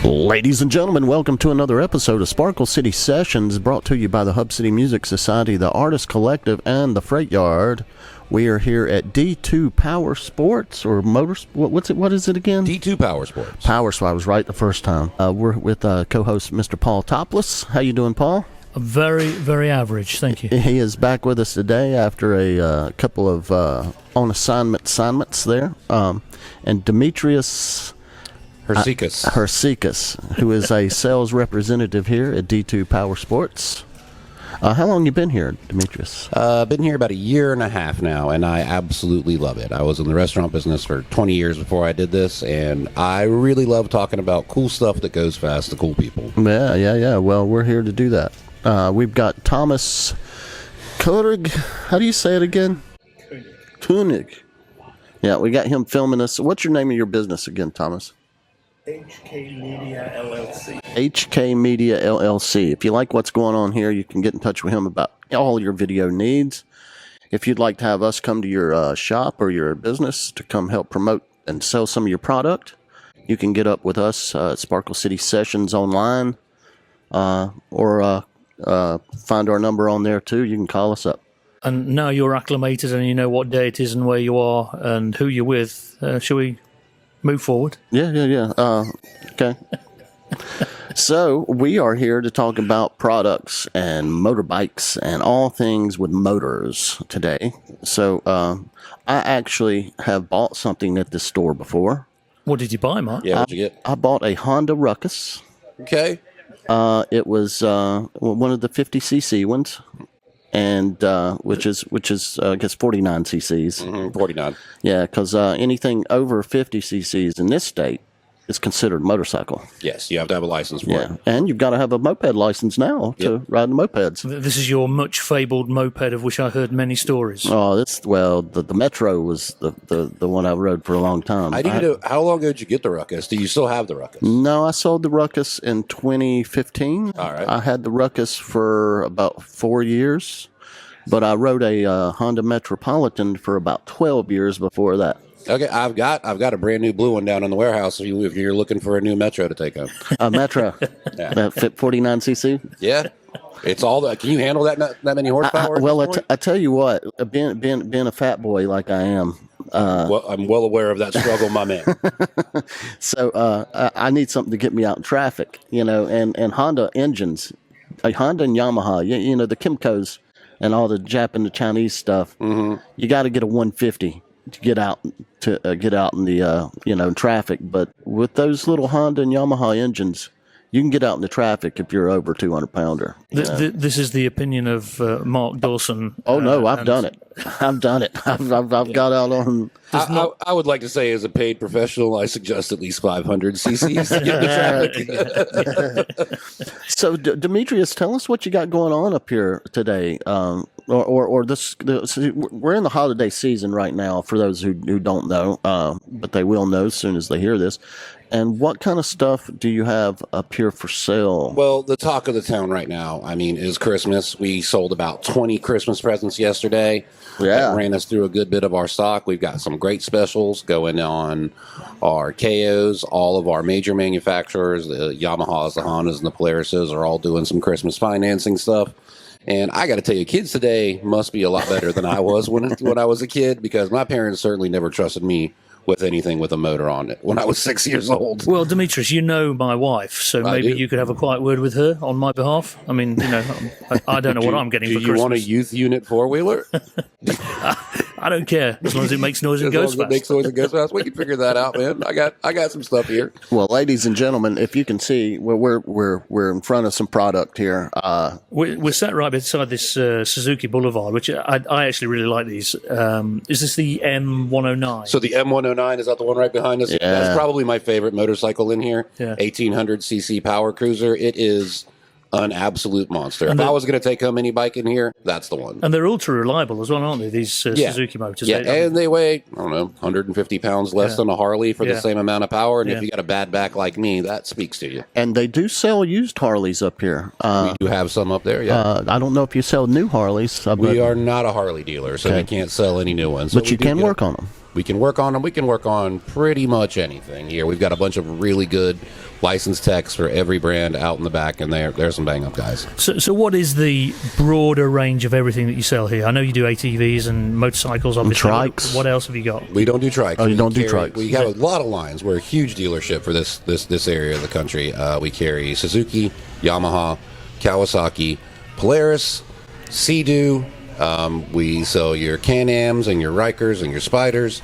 Ladies and gentlemen, welcome to another episode of Sparklecity Sessions, brought to you by the Hub City Music Society, the Artist Collective, and the Freight Yard. We are here at D2 Powersports, or what is it again? D2 Powersports. Powersports, I was right the first time. We're with co-host Mr. Paul Toplis. How you doing, Paul? Very, very average, thank you. He is back with us today after a couple of on-assignments there. And Demetri Hrysikos, who is a sales representative here at D2 Powersports. How long you been here, Demetrius? Been here about a year and a half now, and I absolutely love it. I was in the restaurant business for 20 years before I did this, and I really love talking about cool stuff that goes fast to cool people. Yeah. Well, we're here to do that. We've got Thomas Koenig. How do you say it again? Koenig. Yeah, we got him filming us. What's your name of your business again, Thomas? HK Media LLC. HK Media LLC. If you like what's going on here, you can get in touch with him about all your video needs. If you'd like to have us come to your shop or your business to come help promote and sell some of your product, you can get up with us at Sparklecity Sessions online, or find our number on there too. You can call us up. And now you're acclimated and you know what day it is and where you are and who you're with, shall we move forward? Yeah. Okay. So we are here to talk about products and motorbikes and all things with motors today. So I actually have bought something at this store before. What did you buy, Mark? Yeah, what'd you get? I bought a Honda Ruckus. Okay. It was one of the 50cc ones, and which is I guess 49 cc's. 49. Yeah, because anything over 50 cc's in this state is considered motorcycle. Yes, you have to have a license for it. And you've got to have a moped license now to ride the mopeds. This is your much fabled moped of which I heard many stories. Oh, the Metro was the one I rode for a long time. How long ago did you get the Ruckus? Do you still have the Ruckus? No, I sold the Ruckus in 2015. All right. I had the Ruckus for about 4 years, but I rode a Honda Metropolitan for about 12 years before that. Okay, I've got a brand new blue one down in the warehouse if you're looking for a new Metro to take home. A Metro, that fit 49cc. Yeah, it's all that. Can you handle that many horsepower? I tell you what, being a fat boy like I am. I'm well aware of that struggle, my man. So I need something to get me out in traffic, and Honda engines, Honda and Yamaha, the Kimcos and all the Jap and the Chinese stuff. Mm-hmm. You got to get a 150 to get out in the in traffic. But with those little Honda and Yamaha engines, you can get out in the traffic if you're over 200-pounder. This is the opinion of Mark Dawson. Oh no, I've done it. I've got out on. I would like to say, as a paid professional, I suggest at least 500 cc's to get the traffic. So, Demetrius, tell us what you got going on up here today. Or this. We're in the holiday season right now. For those who don't know, but they will know as soon as they hear this. And what kind of stuff do you have up here for sale? Well, the talk of the town right now, is Christmas. We sold about 20 Christmas presents yesterday. Yeah. That ran us through a good bit of our stock. We've got some great specials going on our KOs. All of our major manufacturers, the Yamahas, the Hondas, and the Polarises are all doing some Christmas financing stuff. And I got to tell you, kids today must be a lot better than I was when I was a kid, because my parents certainly never trusted me with anything with a motor on it when I was 6 years old. Well, Demetrius, you know my wife, so maybe you could have a quiet word with her on my behalf. I don't know what I'm getting for Christmas. Do you want a youth unit four-wheeler? I don't care, as long as it makes noise and goes fast. It makes noise and goes fast. We can figure that out, man. I got some stuff here. Well, ladies and gentlemen, if you can see, we're in front of some product here. We're sat right beside this Suzuki Boulevard, which I actually really like these. Is this the M109? So the M109, is that the one right behind us? Yeah. That's probably my favorite motorcycle in here. Yeah. 1800cc power cruiser. It is an absolute monster. If I was going to take home any bike in here, that's the one. And they're ultra reliable as well, aren't they? These Suzuki motors. Yeah, and they weigh, I don't know, 150 pounds less than a Harley for the same amount of power. And if you got a bad back like me, that speaks to you. And they do sell used Harleys up here. We do have some up there, yeah. I don't know if you sell new Harleys. We are not a Harley dealer, so we can't sell any new ones. But you can work on them. we can work on them. We can work on pretty much anything here. We've got a bunch of really good licensed techs for every brand out in the back, and there's some bang-up guys. So what is the broader range of everything that you sell here? I know you do ATVs and motorcycles, obviously. And trikes. What else have you got? We don't do trikes. Oh, you don't do trikes. We have a lot of lines. We're a huge dealership for this area of the country. We carry Suzuki, Yamaha, Kawasaki, Polaris, Sea-Doo. We sell your Can-Ams and your Rikers and your Spyders.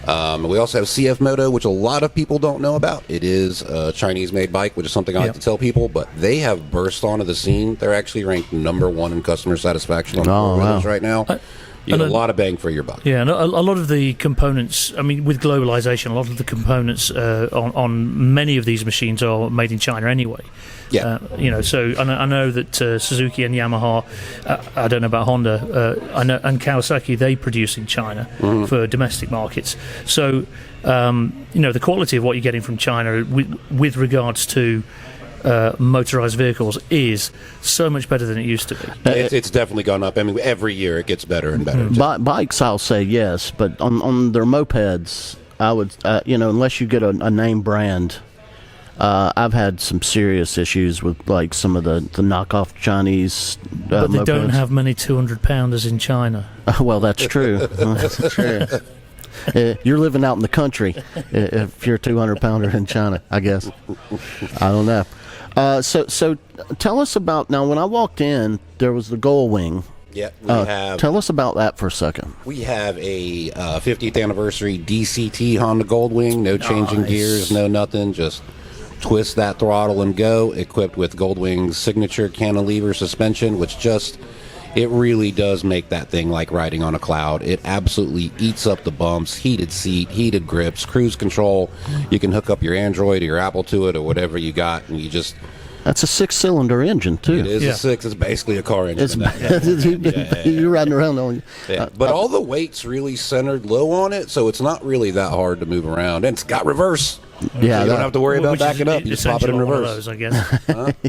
We also have CF Moto, which a lot of people don't know about. It is a Chinese-made bike, which is something I like to tell people, but they have burst onto the scene. They're actually ranked #1 in customer satisfaction on four-wheelers right now. You get a lot of bang for your buck. Yeah, and a lot of the components, I mean, with globalization, a lot of the components on many of these machines are made in China anyway. Yeah. So I know that Suzuki and Yamaha, I don't know about Honda, I know, and Kawasaki, they produce in China for domestic markets. So, the quality of what you're getting from China with regards to motorized vehicles is so much better than it used to be. It's definitely gone up. I mean, every year it gets better and better. Bikes, I'll say yes, but on their mopeds, I would, unless you get a name brand, I've had some serious issues with like some of the knockoff Chinese but they mopeds. don't have many 200-pounders in China. Well, that's true. That's true. You're living out in the country if you're a 200-pounder in China, I guess. I don't know. So tell us about, now when I walked in, there was the Gull Wing. Yeah, we have. Tell us about that for a second. We have a 50th anniversary DCT Honda Goldwing. No changing gears, no nothing. Just twist that throttle and go. Equipped with Goldwing's signature cantilever suspension, which it really does make that thing like riding on a cloud. It absolutely eats up the bumps, heated seat, heated grips, cruise control. You can hook up your Android or your Apple to it or whatever you got, and you just... That's a 6-cylinder engine, too. It is a 6. It's basically a car engine. You're riding around on... But all the weight's really centered low on it, so it's not really that hard to move around. And it's got reverse. Yeah, so you don't have to worry about backing up. You just pop it in reverse. One of those, I guess.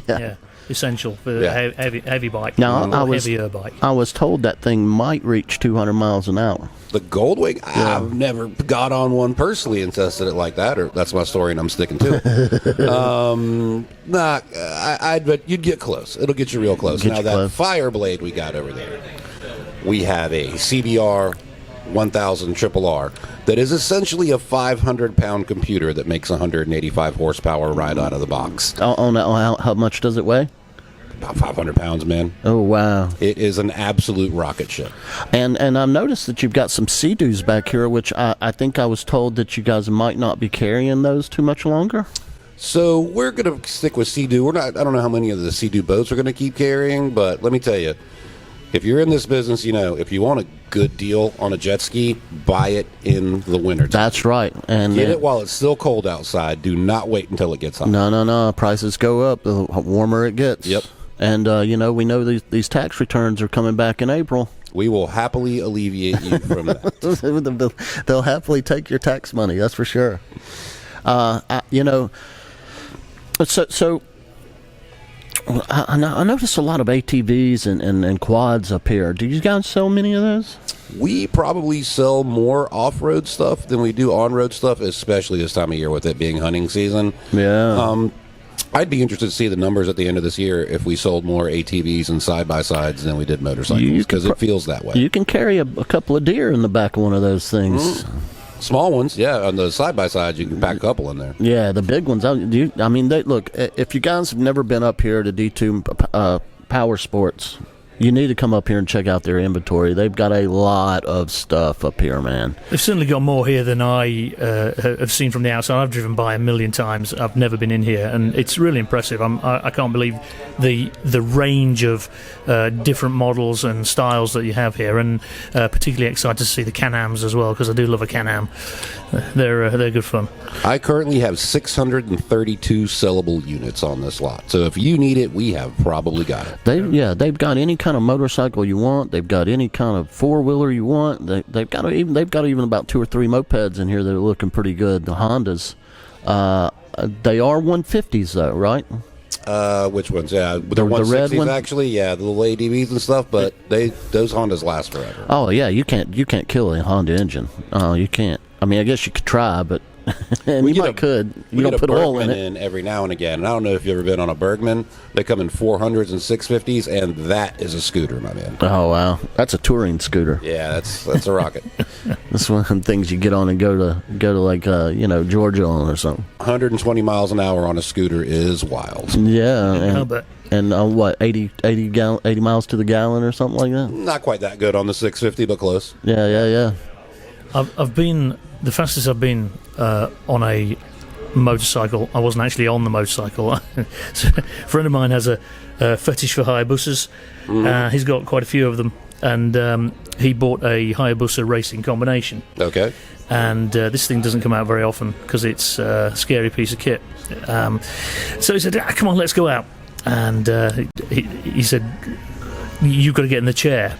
Yeah. Essential for a heavy bike. Now, heavier bike. I was told that thing might reach 200 miles an hour. The Goldwing? Yeah. I've never got on one personally and tested it like that, or that's my story and I'm sticking to it. But you'd get close. It'll get you real close. Now, that Fireblade we got over there, we have a CBR 1000 RRR that is essentially a 500-pound computer that makes 185 horsepower right out of the box. How much does it weigh? About 500 pounds, man. Oh, wow. It is an absolute rocket ship. And I've noticed that you've got some Sea-Doos back here, which I think I was told that you guys might not be carrying those too much longer. So we're going to stick with Sea-Doo. I don't know how many of the Sea-Doo boats we're going to keep carrying, but let me tell you, if you're in this business, if you want a good deal on a jet ski, buy it in the winter. That's right. And get it while it's still cold outside. Do not wait until it gets hot. No. Prices go up the warmer it gets. Yep. And, we know these tax returns are coming back in April. We will happily alleviate you from that. They'll happily take your tax money, that's for sure. So I notice a lot of ATVs and quads up here. Do you guys sell many of those? We probably sell more off-road stuff than we do on-road stuff, especially this time of year with it being hunting season. Yeah. I'd be interested to see the numbers at the end of this year if we sold more ATVs and side-by-sides than we did motorcycles, because it feels that way. You can carry a couple of deer in the back of one of those things. Small ones, yeah. On the side-by-sides, you can pack a couple in there. Yeah, the big ones. Look, if you guys have never been up here to D2 Powersports, you need to come up here and check out their inventory. They've got a lot of stuff up here, man. They've certainly got more here than I have seen from the outside. I've driven by a million times. I've never been in here, and it's really impressive. I can't believe the range of different models and styles that you have here, and particularly excited to see the Can-Ams as well, because I do love a Can-Am. They're good fun. I currently have 632 sellable units on this lot, so if you need it, we have probably got it. They've got any kind of motorcycle you want. They've got any kind of four-wheeler you want. They've got even about 2 or 3 mopeds in here that are looking pretty good. The Hondas, they are 150s though, right? Which ones? Yeah, The they're red 160s one? actually. Yeah, the little ADVs and stuff. But those Hondas last forever. Oh yeah, you can't kill a Honda engine. Oh, you can't. I mean, I guess you could try, but and We you get might could. We You don't get put a oil in Bergman it. every now and again. And I don't know if you've ever been on a Bergman. They come in 400s and 650s, and that is a scooter, my man. Oh wow, that's a touring scooter. Yeah, that's a rocket. That's one of the things you get on and go to like Georgia on or something. 120 miles an hour on a scooter is wild. Yeah, I and, bet. and what 80 miles to the gallon or something like that. Not quite that good on the 650, but close. Yeah. I've been the fastest I've been on a motorcycle. I wasn't actually on the motorcycle. So a friend of mine has a fetish for Hayabusas. He's got quite a few of them, and he bought a Hayabusa racing combination. Okay. And this thing doesn't come out very often because it's a scary piece of kit. So he said, "Come on, let's go out." And he said, "You've got to get in the chair."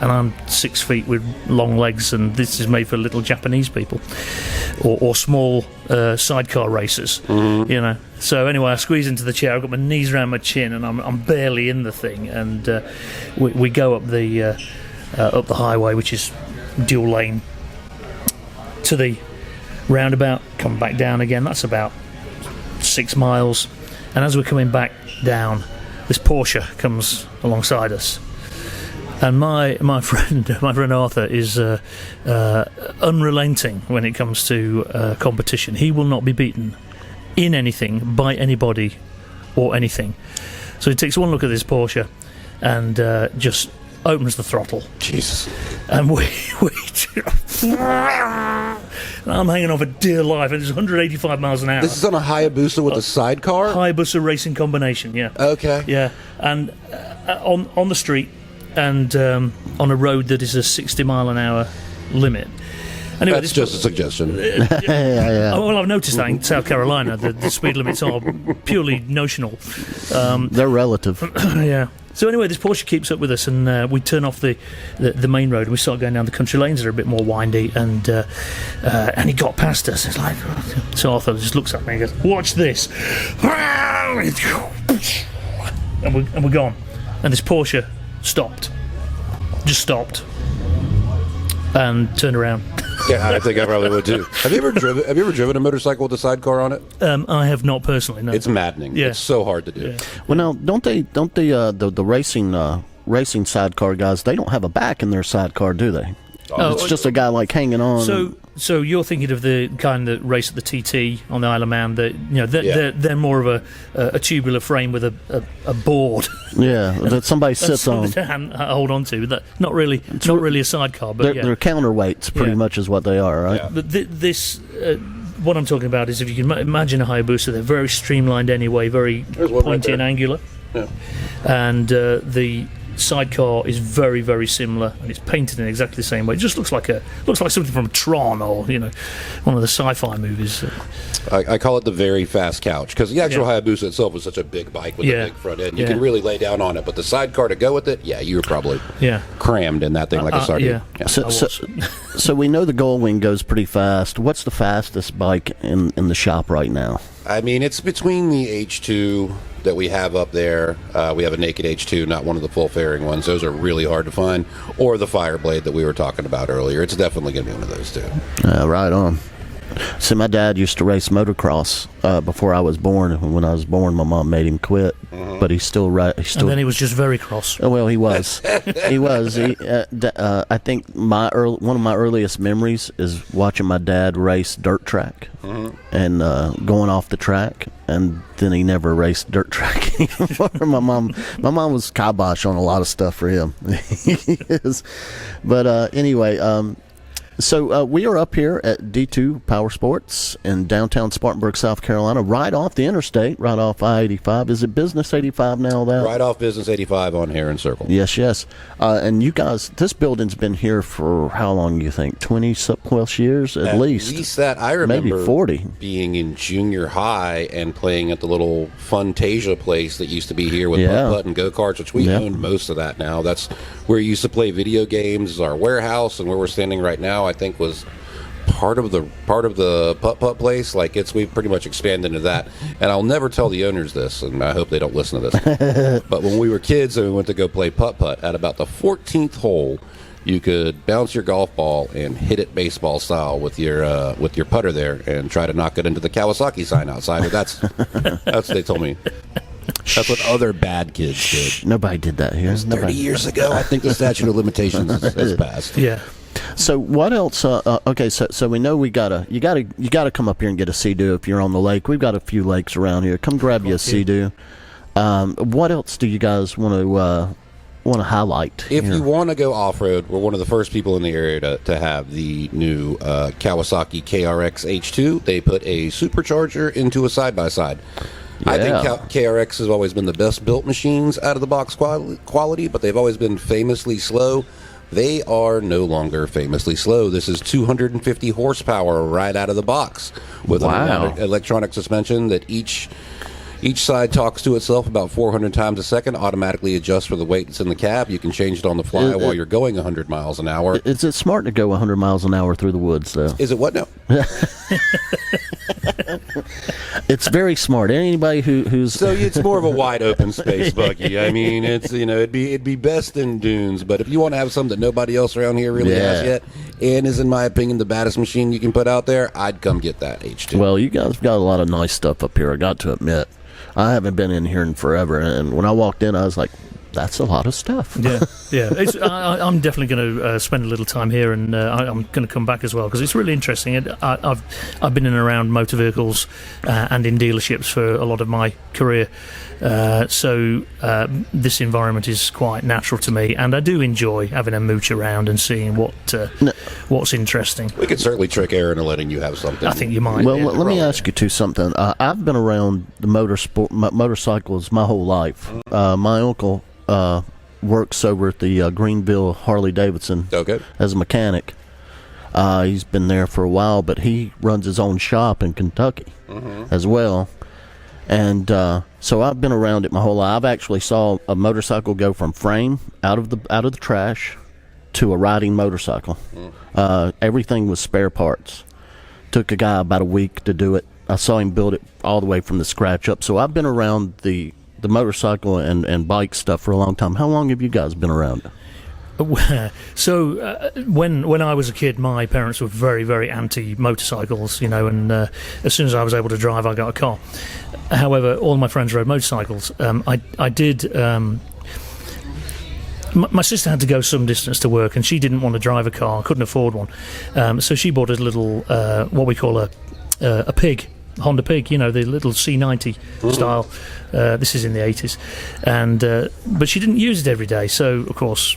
And I'm 6 feet with long legs, and this is made for little Japanese people or small sidecar racers, So anyway, I squeeze into the chair. I've got my knees around my chin, and I'm barely in the thing. And we go up the highway, which is dual lane, to the roundabout. Come back down again. That's about 6 miles. And as we're coming back down, this Porsche comes alongside us. And my friend Arthur is unrelenting when it comes to competition. He will not be beaten in anything by anybody or anything. So he takes one look at this Porsche and just opens the throttle. Jesus. And we I'm hanging on for dear life, and it's 185 miles an hour. This is on a Hayabusa with a sidecar? Hayabusa racing combination, yeah. Okay. Yeah, and on the street, and on a road that is a 60 mile an hour limit. Anyway, That's just a suggestion. Yeah. Well, I've noticed that in South Carolina, the speed limits are purely notional. They're relative. Yeah. So anyway, this Porsche keeps up with us, and we turn off the main road, and we start going down the country lanes that are a bit more windy, and he got past us. It's like, so Arthur just looks at me and goes, "Watch this," and we're gone. And this Porsche just stopped, and turned around. Yeah, I think I probably would too. Have you ever driven a motorcycle with a sidecar on it? I have not personally. No. It's maddening. Yeah. It's so hard to do. Yeah. Well, now don't the racing sidecar guys? They don't have a back in their sidecar, do they? Oh, It's just a guy like hanging on. So you're thinking of the kind that race at the TT on the Isle of Man? That they're more of a tubular frame with a board. Yeah, that somebody sits on. To hold on to. That not really a sidecar, but They're counterweights, pretty Yeah. much, is what they are, right? Yeah. But this. What I'm talking about is, if you can imagine a Hayabusa, they're very streamlined anyway, very There's one right pointy there. and angular, Yeah. and the sidecar is very, very similar, and it's painted in exactly the same way. It just looks like something from Tron or one of the sci-fi movies. I call it the very fast couch, because the actual Hayabusa itself is such a big bike with a big front end. You can really lay down on it, but the sidecar to go with it, you were probably crammed in that thing like a sardine. Yeah. So we know the Goldwing goes pretty fast. What's the fastest bike in the shop right now? I mean, it's between the H2 that we have up there. We have a naked H2, not one of the full fairing ones. Those are really hard to find. Or the Fireblade that we were talking about earlier. It's definitely going to be one of those two. Right on. See, my dad used to race motocross before I was born. When I was born, my mom made him quit, but he still. And then he was just very cross. Oh, well, he was. He was. I think one of my earliest memories is watching my dad race dirt track and going off the track, and then he never raced dirt track anymore. My mom was kibosh on a lot of stuff for him. He is. But anyway. So we are up here at D2 Powersports in downtown Spartanburg, South Carolina, right off the interstate, right off I-85. Is it Business 85 now? Right off Business 85 on Heron Circle. Yes. And you guys, this building's been here for how long, you think? 20-plus years at least? At least that. I remember maybe 40. being in junior high and playing at the little Funtasia place that used to be here with putt-putt and go-karts, which we own most of that now. That's where you used to play video games. Our warehouse, and where we're standing right now, I think, was part of the putt place. Like we've pretty much expanded into that. And I'll never tell the owners this, and I hope they don't listen to this. But when we were kids and we went to go play putt at about the 14th hole, you could bounce your golf ball and hit it baseball style with your putter there, and try to knock it into the Kawasaki sign outside. But that's what they told me. That's what other bad kids did. Nobody did that here. 30 years ago, I think the statute of limitations has passed. Yeah. So what else? Okay, so we know you gotta come up here and get a Sea-Doo if you're on the lake. We've got a few lakes around here. Come grab you a Sea-Doo. What else do you guys want to highlight? If you want to go off road, we're one of the first people in the area to have the new Kawasaki KRX H2. They put a supercharger into a side by side. I think KRX has always been the best built machines out of the box quality, but they've always been famously slow. They are no longer famously slow. This is 250 horsepower right out of the box with an electronic suspension that each side talks to itself about 400 times a second, automatically adjusts for the weight that's in the cab. You can change it on the fly while you're going 100 miles an hour. Is it smart to go 100 miles an hour through the woods, though? Is it what now? It's very smart. Anybody who's so it's more of a wide open space buggy. I mean, it's it'd be best in dunes, but if you want to have something that nobody else around here really has yet, and is in my opinion the baddest machine you can put out there, I'd come get that H2. Well, you guys got a lot of nice stuff up here, I got to admit. I haven't been in here in forever, and when I walked in, I was like, that's a lot of stuff. Yeah. I'm definitely going to spend a little time here, and I'm going to come back as well, because it's really interesting. I've been in and around motor vehicles and in dealerships for a lot of my career, so this environment is quite natural to me, and I do enjoy having a mooch around and seeing what's interesting. We could certainly trick Aaron into letting you have something. I think you might. Well, let me ask you something. I've been around the motorcycles my whole life. My uncle works over at the Greenville Harley Davidson as a mechanic. He's been there for a while, but he runs his own shop in Kentucky as well. And so I've been around it my whole life. I've actually saw a motorcycle go from frame out of the trash to a riding motorcycle. Everything was spare parts. Took a guy about a week to do it. I saw him build it all the way from the scratch up. So I've been around the motorcycle and bike stuff for a long time. How long have you guys been around? So when I was a kid, my parents were very, very anti-motorcycles, and as soon as I was able to drive, I got a car. However, all my friends rode motorcycles. I did... my sister had to go some distance to work, and she didn't want to drive a car, couldn't afford one. So she bought a little, what we call a pig. Honda Pig, the little C90 style. This is in the 80s, and but she didn't use it every day. So of course,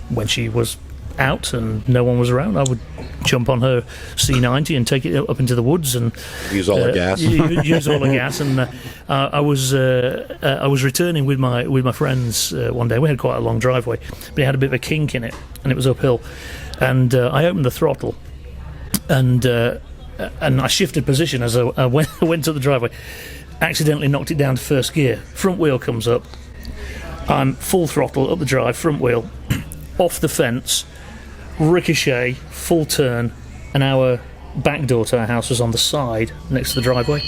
when she was out and no one was around, I would jump on her C90 and take it up into the woods and use all the gas. Use all the gas. And I was returning with my friends one day. We had quite a long driveway, but it had a bit of a kink in it, and it was uphill. And I opened the throttle, and I shifted position as I went to the driveway. Accidentally knocked it down to first gear. Front wheel comes up. I'm full throttle up the drive, front wheel, off the fence, ricochet, full turn, and our back door to our house was on the side next to the driveway.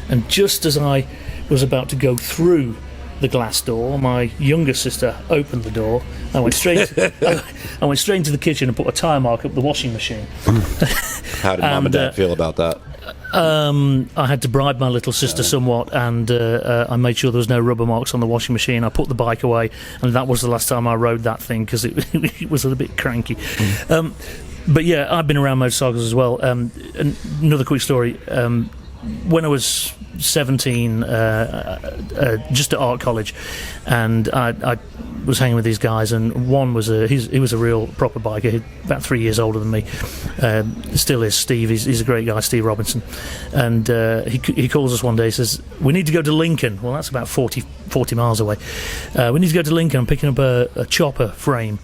And just as I was about to go through the glass door, my younger sister opened the door. I went straight into the kitchen and put a tyre mark up the washing machine. How did Mum and Dad feel about that? I had to bribe my little sister somewhat, and I made sure there was no rubber marks on the washing machine. I put the bike away, and that was the last time I rode that thing, because it was a little bit cranky. But yeah, I've been around motorcycles as well. And another quick story. When I was 17, just at art college, and I was hanging with these guys, and one was he was a real proper biker. He's about 3 years older than me. Still is. Steve. He's a great guy, Steve Robinson. And he calls us one day. He says, "We need to go to Lincoln." Well, that's about 40 miles away. We need to go to Lincoln. I'm picking up a chopper frame.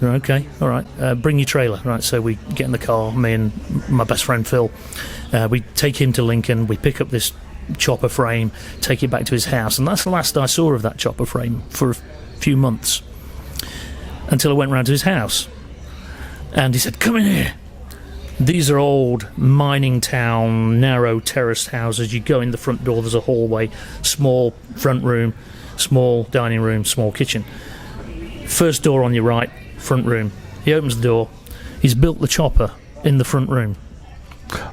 Okay, all right. Bring your trailer. Right, so we get in the car, me and my best friend Phil. We take him to Lincoln. We pick up this chopper frame, take it back to his house, and that's the last I saw of that chopper frame for a few months, until I went round to his house, and he said, "Come in here." These are old mining town, narrow terraced houses. You go in the front door, there's a hallway, small front room, small dining room, small kitchen. First door on your right, front room. He opens the door. He's built the chopper in the front room.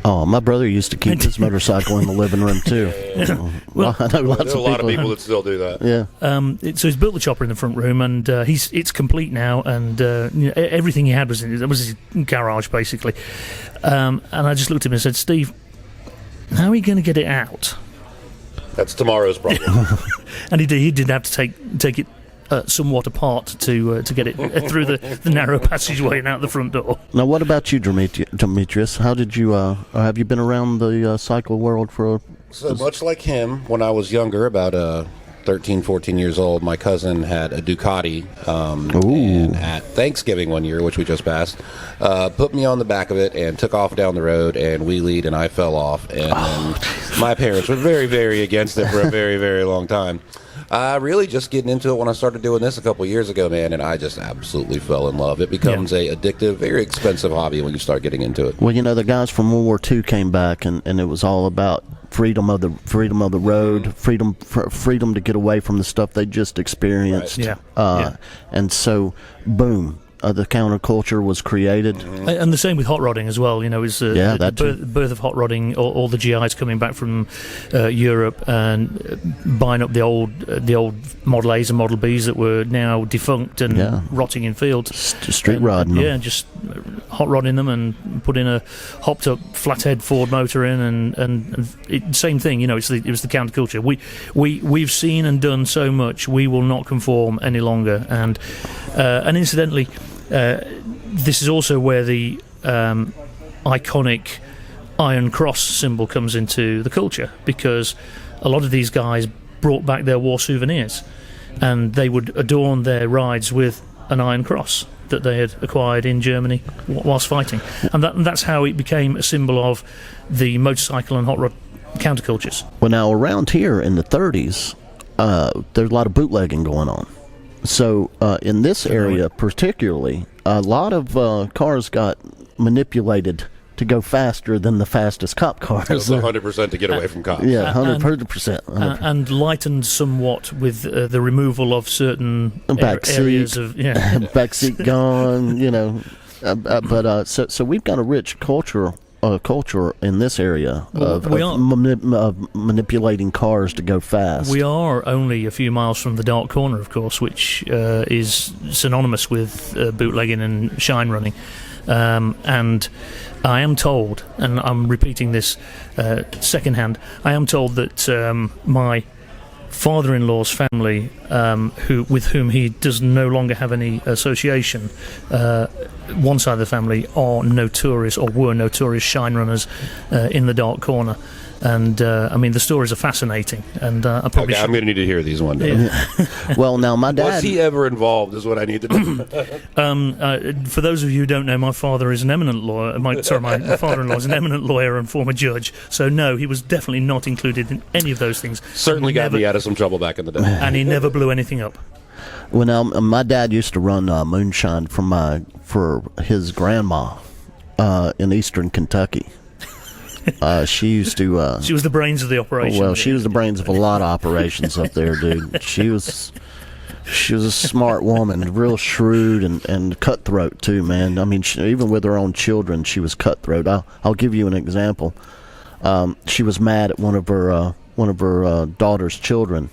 Oh, my brother used to keep his motorcycle in the living room too. Well, I know There's a lot of people that still do that. Yeah. So he's built the chopper in the front room, and it's complete now. And everything he had was in it. That was his garage, basically. And I just looked at him and said, "Steve, how are you going to get it out?" That's tomorrow's problem. And he did have to take it somewhat apart to get it through the narrow passageway and out the front door. Now, what about you, Demetrius? How did you have you been around the cycle world for? So much like him, when I was younger, about 13, 14 years old, my cousin had a Ducati, and at Thanksgiving one year, which we just passed, put me on the back of it and took off down the road and wheelied, and I fell off. And my parents were very, very against it for a very, very long time. Really just getting into it when I started doing this a couple of years ago, man, and I just absolutely fell in love. It becomes a addictive, very expensive hobby when you start getting into it. Well, the guys from World War II came back, and it was all about freedom of the road, freedom to get away from the stuff they just experienced. Right. And so, boom. The counterculture was created, and the same with hot rodding as well. Is the birth of hot rodding. All the GIs coming back from Europe and buying up the old Model A's and Model B's that were now defunct and rotting in fields. Street rodding them. Yeah, just hot rodding them and putting a hopped up flathead Ford motor in, and same thing. It was the counterculture. We've seen and done so much. We will not conform any longer. And incidentally. This is also where the iconic Iron Cross symbol comes into the culture, because a lot of these guys brought back their war souvenirs, and they would adorn their rides with an Iron Cross that they had acquired in Germany whilst fighting, and that's how it became a symbol of the motorcycle and hot rod countercultures. Well, now around here in the 30s, there's a lot of bootlegging going on. So in this area particularly, a lot of cars got manipulated to go faster than the fastest cop cars. It was 100% to get away from cops. Yeah, 100%. And lightened somewhat with the removal of certain areas of backseat gone. But so we've got a rich culture in this area of manipulating cars to go fast. We are only a few miles from the Dark Corner, of course, which is synonymous with bootlegging and shine running. And I am told, and I'm repeating this secondhand, I am told that my father-in-law's family, with whom he does no longer have any association, one side of the family are notorious, or were notorious shine runners in the Dark Corner. And the stories are fascinating, and I probably I'm going to need to hear these one day. Well, now my dad was he ever involved? Is what I need to know. For those of you who don't know, my father is an eminent lawyer. My father-in-law is an eminent lawyer and former judge. So no, he was definitely not included in any of those things. Certainly got me out of some trouble back in the day, and he never blew anything up. Well, now my dad used to run moonshine for his grandma in eastern Kentucky. She used to. She was the brains of the operation. Well, she was the brains of a lot of operations up there, dude. She was a smart woman, real shrewd and cutthroat too, man. I mean, even with her own children, she was cutthroat. I'll give you an example. She was mad at one of her daughter's children,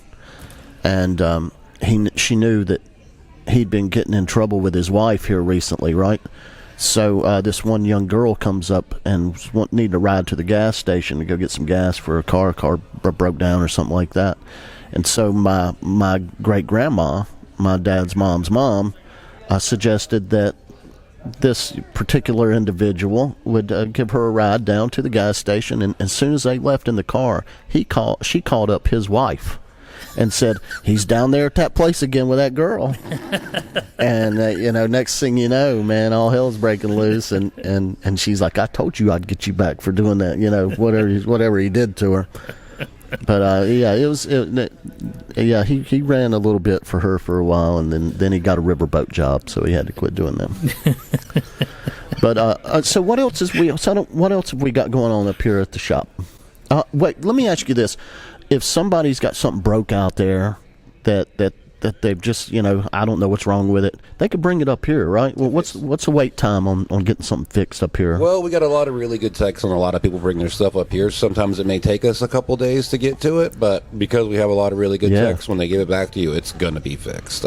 and she knew that he'd been getting in trouble with his wife here recently, right? So this one young girl comes up and needed a ride to the gas station to go get some gas for her car. Car broke down or something like that. And so my great-grandma, my dad's mom's mom, suggested that this particular individual would give her a ride down to the gas station. And as soon as they left in the car, she called up his wife and said, he's down there at that place again with that girl. And next thing you know, man, all hell's breaking loose, and she's like, I told you I'd get you back for doing that, whatever he did to her. But he ran a little bit for her for a while, and then he got a riverboat job, so he had to quit doing them. But so what else what else have we got going on up here at the shop? Wait, let me ask you this: if somebody's got something broke out there that they've just, I don't know what's wrong with it, they could bring it up here, right? Well, what's the wait time on getting something fixed up here? Well, we got a lot of really good techs and a lot of people bring their stuff up here. Sometimes it may take us a couple days to get to it, but because we have a lot of really good techs, when they give it back to you, it's going to be fixed.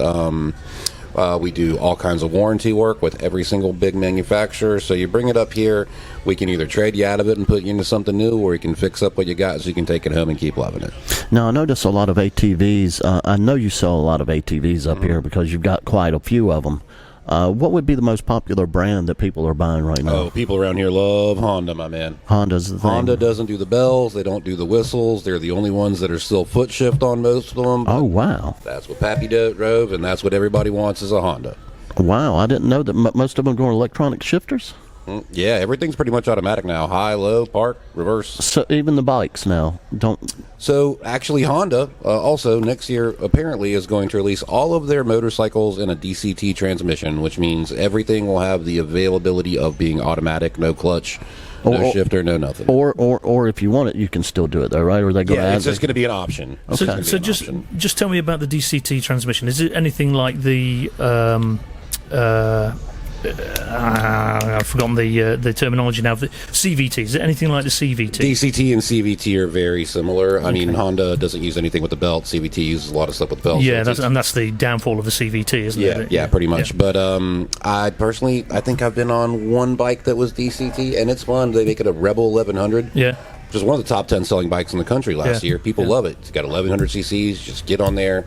We do all kinds of warranty work with every single big manufacturer. So you bring it up here, we can either trade you out of it and put you into something new, or you can fix up what you got so you can take it home and keep loving it. Now, I notice a lot of ATVs. I know you sell a lot of ATVs up here because you've got quite a few of them. What would be the most popular brand that people are buying right now? Oh, people around here love Honda, my man. Honda's the thing. Honda doesn't do the bells. They don't do the whistles. They're the only ones that are still foot shift on most of them. Oh, wow. That's what Pappy drove, and that's what everybody wants is a Honda. Wow, I didn't know that most of them are going electronic shifters. Yeah, everything's pretty much automatic now. High, low, park, reverse. So even the bikes now don't. So actually, Honda also next year apparently is going to release all of their motorcycles in a DCT transmission, which means everything will have the availability of being automatic, no clutch, no shifter, no nothing. Or if you want it, you can still do it though, right? Or they go. Yeah, it's just going to be an option. Okay. So just tell me about the DCT transmission. Is it anything like the? I've forgotten the terminology now. The CVT, is it anything like the CVT? DCT and CVT are very similar. I mean, Honda doesn't use anything with the belt. CVT uses a lot of stuff with the belt. Yeah, that's the downfall of the CVT, isn't it? Yeah, pretty much. Yeah. But I think I've been on one bike that was DCT, and it's fun. They make it a Rebel 1100. Yeah. Which is one of the top 10 selling bikes in the country last year. People love it. It's got 1100 cc's. Just get on there.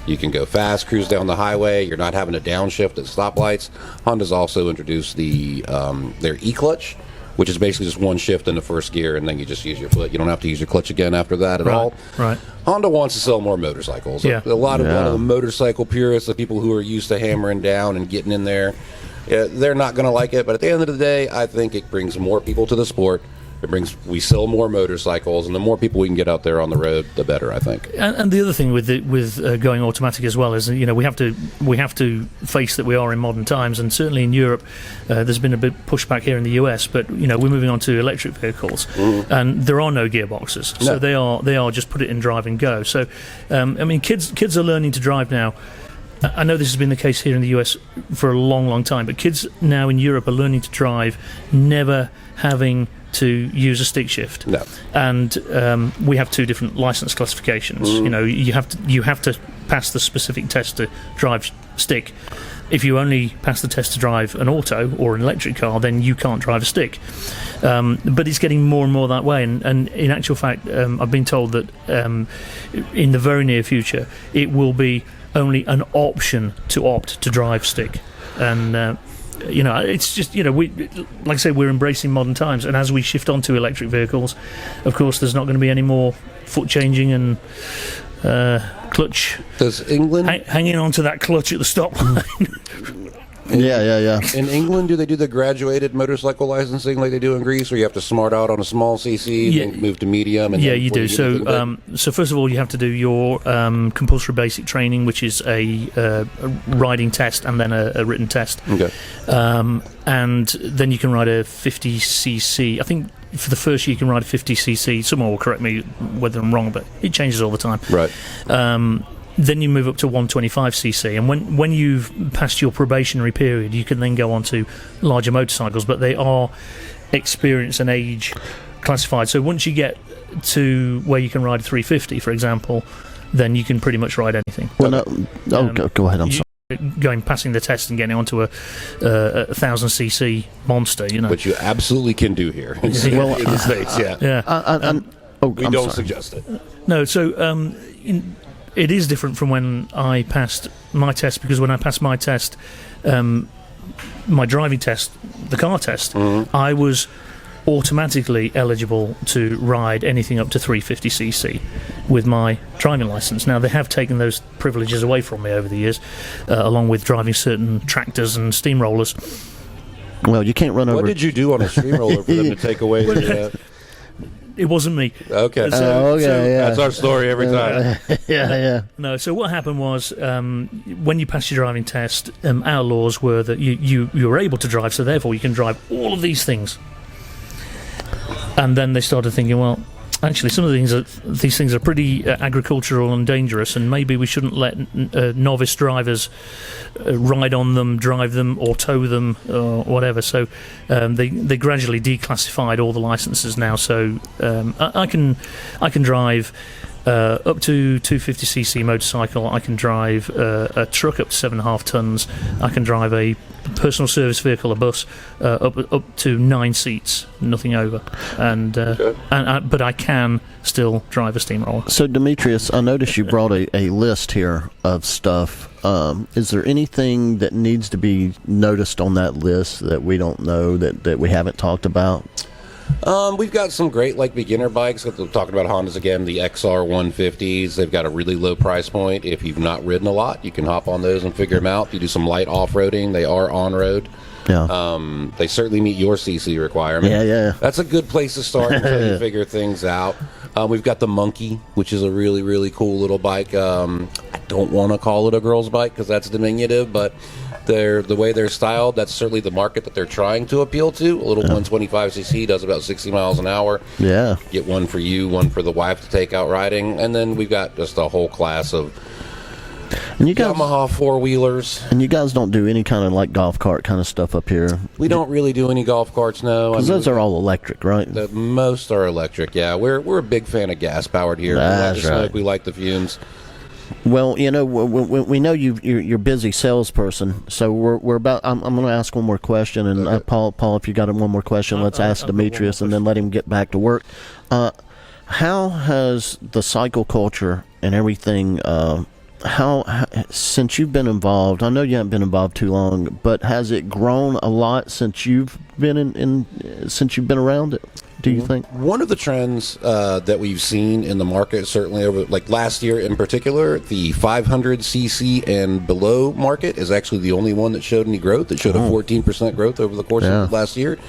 You can go fast, cruise down the highway. You're not having to downshift at stoplights. Honda's also introduced their e-clutch, which is basically just one shift in the first gear, and then you just use your foot. You don't have to use your clutch again after that at all. Right. Honda wants to sell more motorcycles. Yeah. A lot of the motorcycle purists, the people who are used to hammering down and getting in there, they're not going to like it. But at the end of the day, I think it brings more people to the sport. We sell more motorcycles, and the more people we can get out there on the road, the better, I think. And the other thing with going automatic as well is, we have to face that we are in modern times, and certainly in Europe, there's been a bit pushback here in the US, but we're moving on to electric vehicles, and there are no gearboxes, so they are just put it in drive and go. So, kids are learning to drive now. I know this has been the case here in the US for a long, long time, but kids now in Europe are learning to drive, never having to use a stick shift. No. And we have two different license classifications. You have to pass the specific test to drive stick. If you only pass the test to drive an auto or an electric car, then you can't drive a stick. But it's getting more and more that way. And in actual fact, I've been told that in the very near future, it will be only an option to opt to drive stick. And it's just, we, like I say, we're embracing modern times, and as we shift onto electric vehicles, of course, there's not going to be any more foot changing and clutch. Does England hanging on to that clutch at the stop line? Yeah. In England, do they do the graduated motorcycle licensing like they do in Greece, or you have to smart out on a small CC, and move to medium? And you do. So first of all, you have to do your compulsory basic training, which is a riding test and then a written test. Okay. And then you can ride a 50cc. I think for the first year you can ride a 50cc. Someone will correct me whether I'm wrong, but it changes all the time. Right. Then you move up to 125cc, and when you've passed your probationary period, you can then go on to larger motorcycles, but they are experience and age classified. So once you get to where you can ride a 350, for example, then you can pretty much ride anything. Well, go ahead. I'm sorry. Passing the test and getting onto a 1000cc monster, which you absolutely can do here in the States. We don't suggest it. No, so it is different from when I passed my test, because when I passed my test, my driving test, the car test, I was automatically eligible to ride anything up to 350cc with my driving license. Now, they have taken those privileges away from me over the years, along with driving certain tractors and steamrollers. Well, you can't run over. What did you do on a steamroller for them to take away the... It wasn't me. Okay. That's our story every time. Yeah. No, so what happened was when you passed your driving test, our laws were that you were able to drive, so therefore you can drive all of these things. And then they started thinking, well, actually, some of these things are pretty agricultural and dangerous, and maybe we shouldn't let novice drivers ride on them, drive them, or tow them, or whatever. So they gradually declassified all the licenses now. So I can drive up to 250cc motorcycle. I can drive a truck up to 7.5 tons. I can drive a personal service vehicle, a bus, up to 9 seats, nothing over. But I can still drive a steamroller. So, Demetrius, I noticed you brought a list here of stuff. Is there anything that needs to be noticed on that list that we don't know, that we haven't talked about? We've got some great beginner bikes. We're talking about Hondas again, the XR 150s. They've got a really low price point. If you've not ridden a lot, you can hop on those and figure them out. If you do some light off-roading, they are on-road. Yeah. They certainly meet your CC requirement. Yeah. That's a good place to start until you figure things out. We've got the Monkey, which is a really, really cool little bike. I don't want to call it a girl's bike because that's diminutive, but the way they're styled, that's certainly the market that they're trying to appeal to. A little 125cc does about 60 miles an hour. Yeah. Get one for you, one for the wife to take out riding. And then we've got just a whole class of Yamaha four-wheelers. And you guys don't do any kind of golf cart kind of stuff up here? We don't really do any golf carts, no. Because those are all electric, right? Most are electric, yeah. We're a big fan of gas-powered here. We like the smoke, we like the fumes. Well, we know you're a busy salesperson, so we're about. I'm going to ask one more question, and Okay. Paul, if you got one more question, let's ask Demetrius, and then let him get back to work. How has the cycle culture and everything? How since you've been involved? I know you haven't been involved too long, but has it grown a lot since you've been since you've been around it? Do you think? One of the trends that we've seen in the market, certainly over last year in particular, the 500cc and below market is actually the only one that showed any growth. It showed a 14% growth over the course of last year,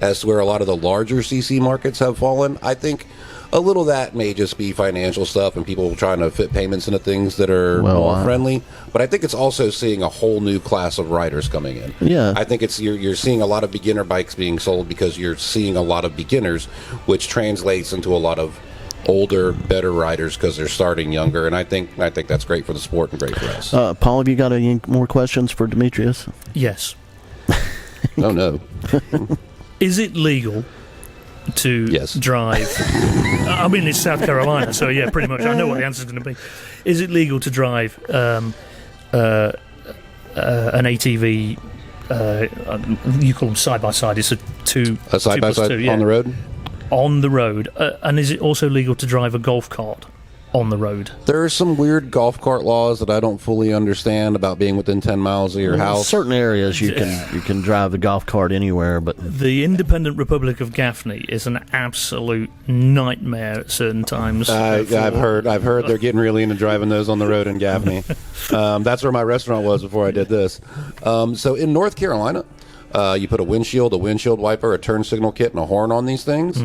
as to where a lot of the larger cc markets have fallen. I think a little of that may just be financial stuff and people trying to fit payments into things that are more friendly. But I think it's also seeing a whole new class of riders coming in. Yeah. I think you're seeing a lot of beginner bikes being sold because you're seeing a lot of beginners, which translates into a lot of older, better riders because they're starting younger. And I think that's great for the sport and great for us. Paul, have you got any more questions for Demetrius? Yes. Oh, no. Is it legal to drive? I mean, it's South Carolina, so yeah, pretty much. I know what the answer's going to be. Is it legal to drive an ATV? You call them side by side. It's a side by side on the road. On the road, and is it also legal to drive a golf cart on the road? There are some weird golf cart laws that I don't fully understand about being within 10 miles of your house. Certain areas you can drive a golf cart anywhere, but the Independent Republic of Gaffney is an absolute nightmare at certain times. I've heard they're getting really into driving those on the road in Gaffney. That's where my restaurant was before I did this. So in North Carolina, you put a windshield wiper, a turn signal kit, and a horn on these things.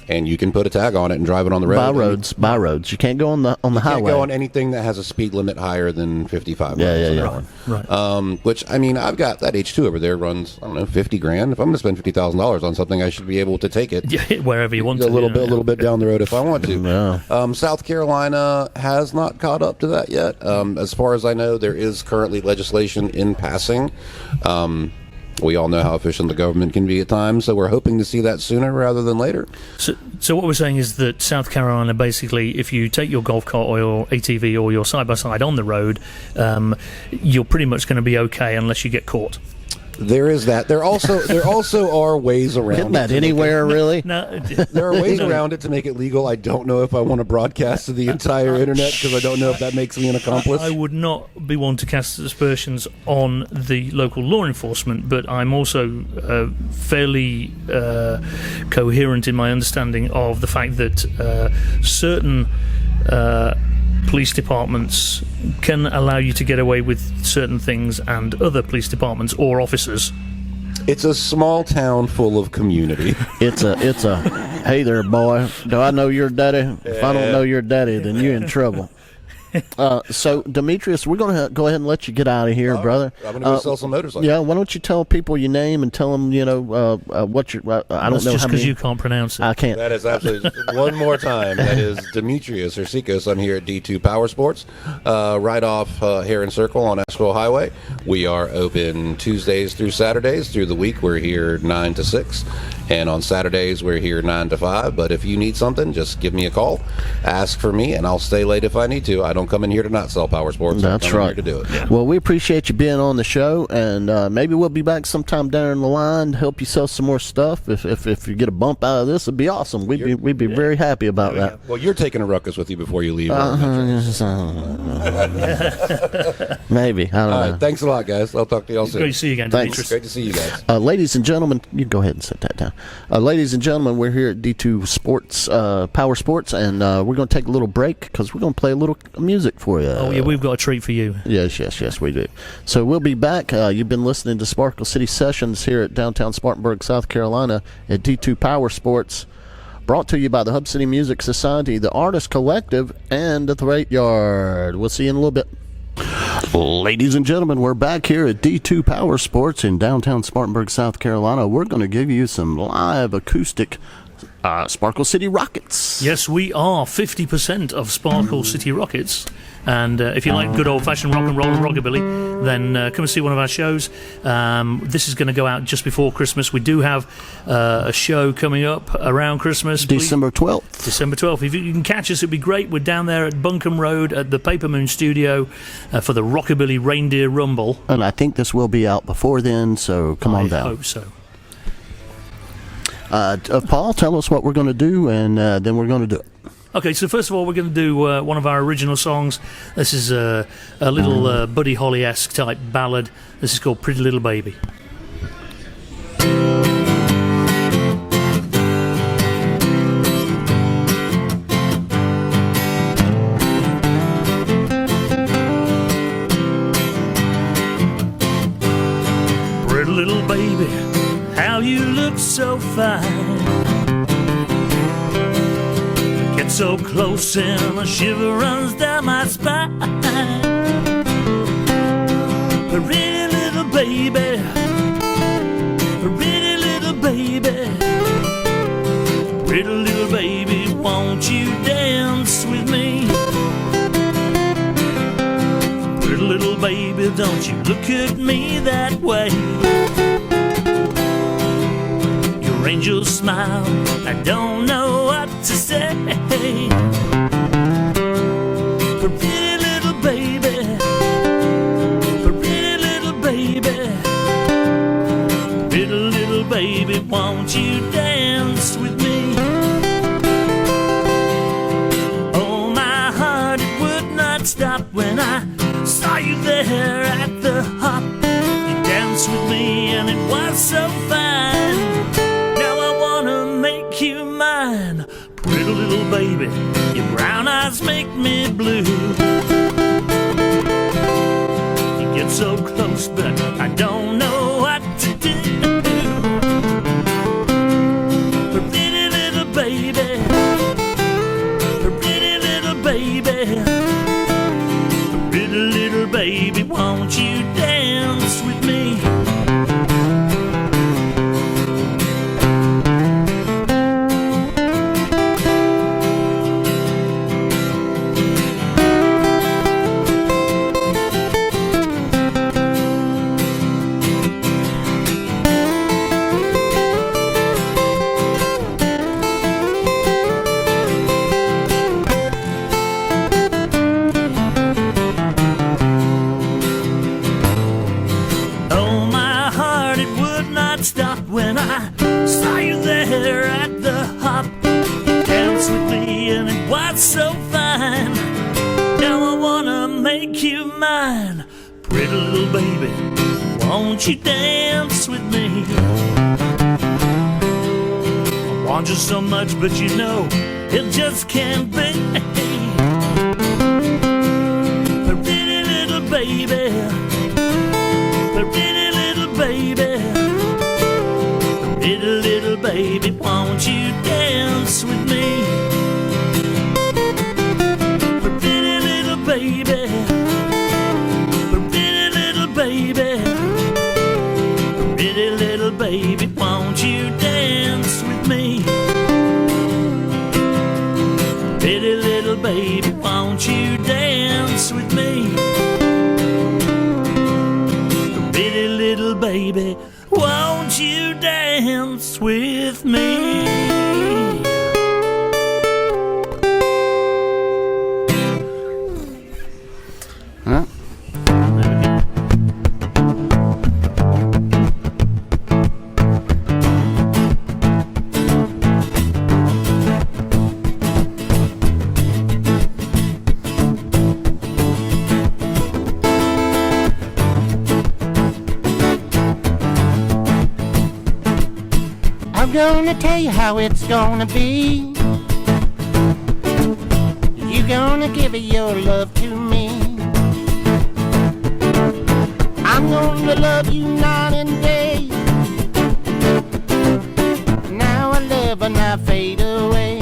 And you can put a tag on it and drive it on the road. By roads. You can't go on the highway. You can't go on anything that has a speed limit higher than 55 miles an hour. Right. Which, I mean, I've got that H2 over there runs, I don't know, $50,000. If I'm going to spend $50,000 on something, I should be able to take it wherever you want to. A little bit down the road if I want to. Yeah. South Carolina has not caught up to that yet. As far as I know, there is currently legislation in passing. We all know how efficient the government can be at times, so we're hoping to see that sooner rather than later. So what we're saying is that South Carolina, basically, if you take your golf cart or your ATV or your side-by-side on the road, you're pretty much going to be okay unless you get caught. There is that. There also are ways around Isn't that anywhere, really? No, there are ways around it to make it legal. I don't know if I want to broadcast to the entire internet because I don't know if that makes me an accomplice. I would not be one to cast aspersions on the local law enforcement, but I'm also fairly coherent in my understanding of the fact that certain police departments can allow you to get away with certain things, and other police departments or officers. It's a small town full of community. It's a Hey there, boy. Do I know your daddy? If I don't know your daddy, then you're in trouble. So, Demetrius, we're going to go ahead and let you get out of here, brother. I'm going to go sell some motorcycles. Yeah, why don't you tell people your name and tell them, what your. I don't know just how because many. you can't pronounce it. I can't. That is absolutely one more time. That is Demetri Hrysikos. I'm here at D2 Powersports, right off Heron Circle on Asheville Highway. We are open Tuesdays through Saturdays. Through the week, we're here 9 to 6. And on Saturdays, we're here 9 to 5. But if you need something, just give me a call, ask for me, and I'll stay late if I need to. I don't come in here to not sell power sports. That's right. To do it. Yeah. Well, we appreciate you being on the show, and maybe we'll be back sometime down the line to help you sell some more stuff. If you get a bump out of this, it'd be awesome. We'd be very happy about that. Well, you're taking a ruckus with you before you leave. Maybe. I don't know. All right. Thanks a lot, guys. I'll talk to y'all soon. Great to see you again, Thanks. Demetrius. Great to see you guys. Ladies and gentlemen, you can go ahead and set that down. Ladies and gentlemen, we're here at D2 Sports, Power Sports, and we're going to take a little break because we're going to play a little music for you. Oh, yeah, we've got a treat for you. Yes, we do. So we'll be back. You've been listening to Sparklecity Sessions here at downtown Spartanburg, South Carolina at D2 Power Sports, brought to you by the Hub City Music Society, the Artist Collective, and the Freight Yard. We'll see you in a little bit. Ladies and gentlemen, we're back here at D2 Power Sports in downtown Spartanburg, South Carolina. We're going to give you some live acoustic Sparkle City Rockets. Yes, we are 50% of Sparkle City Rockets. And if you like good old-fashioned rock and roll and rockabilly, then come and see one of our shows. This is going to go out just before Christmas. We do have a show coming up around Christmas. December 12th. December 12th. If you can catch us, it'd be great. We're down there at Buncombe Road at the Paper Moon Studio for the Rockabilly Reindeer Rumble. And I think this will be out before then, so come on down. I hope so. Paul, tell us what we're going to do, and then we're going to do it. Okay, so first of all, we're going to do one of our original songs. This is a little Buddy Holly-esque type ballad. This is called Pretty Little Baby. Pretty little baby, how you look so fine. Get so close and a shiver runs down my spine. Pretty little baby, pretty little baby, pretty little baby, won't you dance with me? Pretty little baby, don't you look at me that way. Your angel smile, I don't know what to say. Pretty little baby, pretty little baby, pretty little baby, won't you dance with me? Oh, my heart, it would not stop when I saw you there at the hop. You danced with me and it was so fine. Now I wanna make you mine. Pretty little baby, your brown eyes make me blue. You get so close, but I don't know what to do. Pretty little baby, pretty little baby, pretty little baby, won't you dance with me? When I saw you there at the hop, you danced with me and it was so fine. Now I wanna make you mine. Pretty little baby, won't you dance with me? I want you so much, but you know it just can't be. Pretty little baby, pretty little baby, little baby, won't you dance little baby, won't you dance with me? Huh? I'm gonna tell you how it's gonna be. You gonna give your love to me. I'm gonna love you night and day. Now I love and I fade away.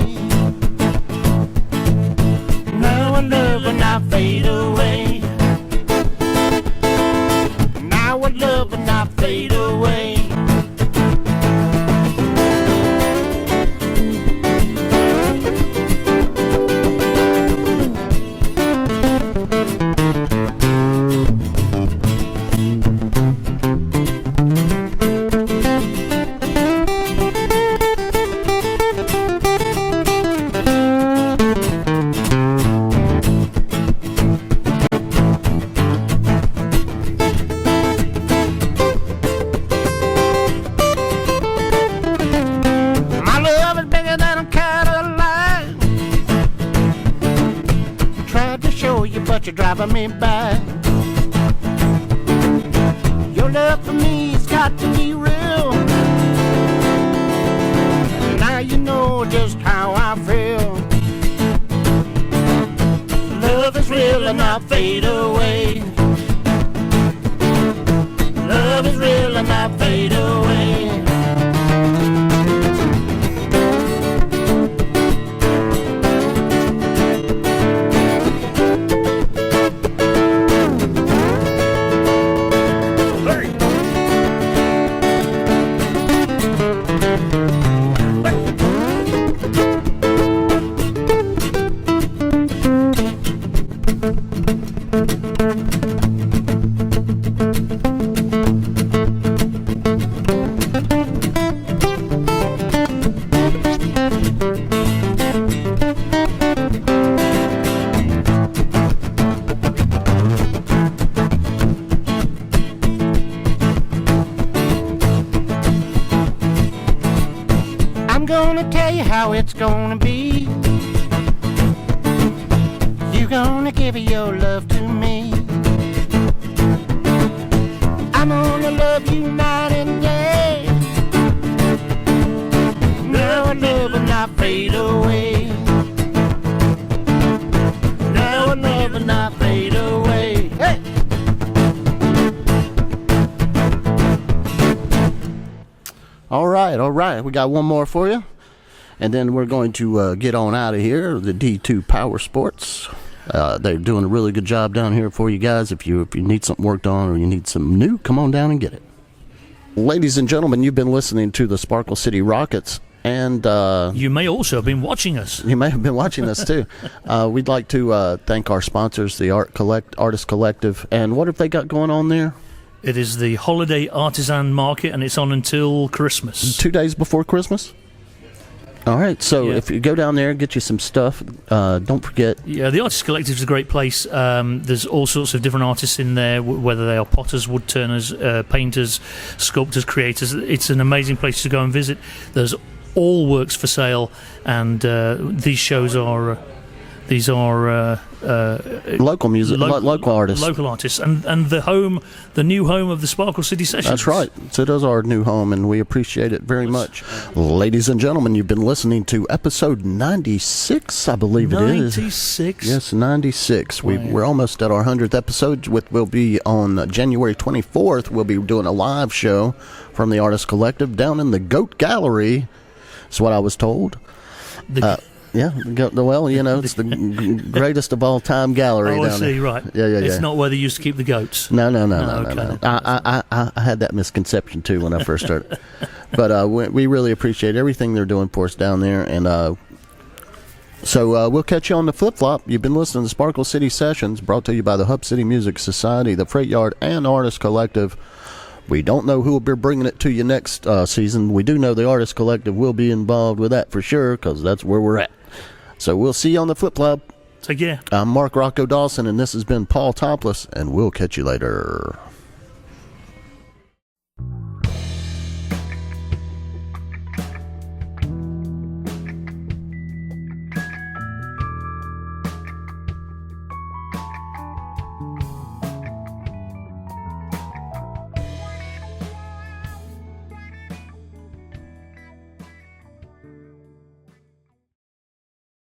Now I love and I fade away. Now I love and I fade away. You're driving me back. Your love for me's got to be real. Now you know just how I feel. Love is real and I fade away. Love is real and I fade away. How it's gonna be. You gonna give your love to me. I'm gonna love you night and day. Now I love and I fade away. Now I love and I fade away. Hey! All right. We got one more for you. And then we're going to get on out of here. The D2 Powersports. They're doing a really good job down here for you guys. If you need something worked on or you need some new, come on down and get it. Ladies and gentlemen, you've been listening to the Sparklecity Rockets. And you may also have been watching us. You may have been watching us, too. We'd like to thank our sponsors, the Artist Collective. And what have they got going on there? It is the Holiday Artisan Market, and it's on until Christmas. 2 days before Christmas? All right, so if you go down there, get you some stuff, don't forget. Yeah, the Artist Collective is a great place. There's all sorts of different artists in there, whether they are potters, wood turners, painters, sculptors, creators. It's an amazing place to go and visit. There's all works for sale, and these shows are... These are local music, local artists, and the new home of the Sparklecity Sessions. That's right. So it is our new home, and we appreciate it very much. Ladies and gentlemen, you've been listening to episode 96, I believe it is. 96. Yes, 96. Wow. We're almost at our 100th episode. We'll be on January 24th. We'll be doing a live show from the Artist Collective down in the Goat Gallery. That's what I was told. Yeah, well, you know, it's the greatest of all time gallery down there. Right. Yeah. It's not where they used to keep the goats. No. I had that misconception too when I first started. But we really appreciate everything they're doing for us down there, and so we'll catch you on the flip flop. You've been listening to Sparklecity Sessions, brought to you by the Hub City Music Society, the Freight Yard, and Artist Collective. We don't know who will be bringing it to you next season. We do know the Artist Collective will be involved with that for sure, because that's where we're at. So we'll see you on the Flip Club. Take care. I'm Mark Rocco Dawson, and this has been Paul Toplis, and we'll catch you later.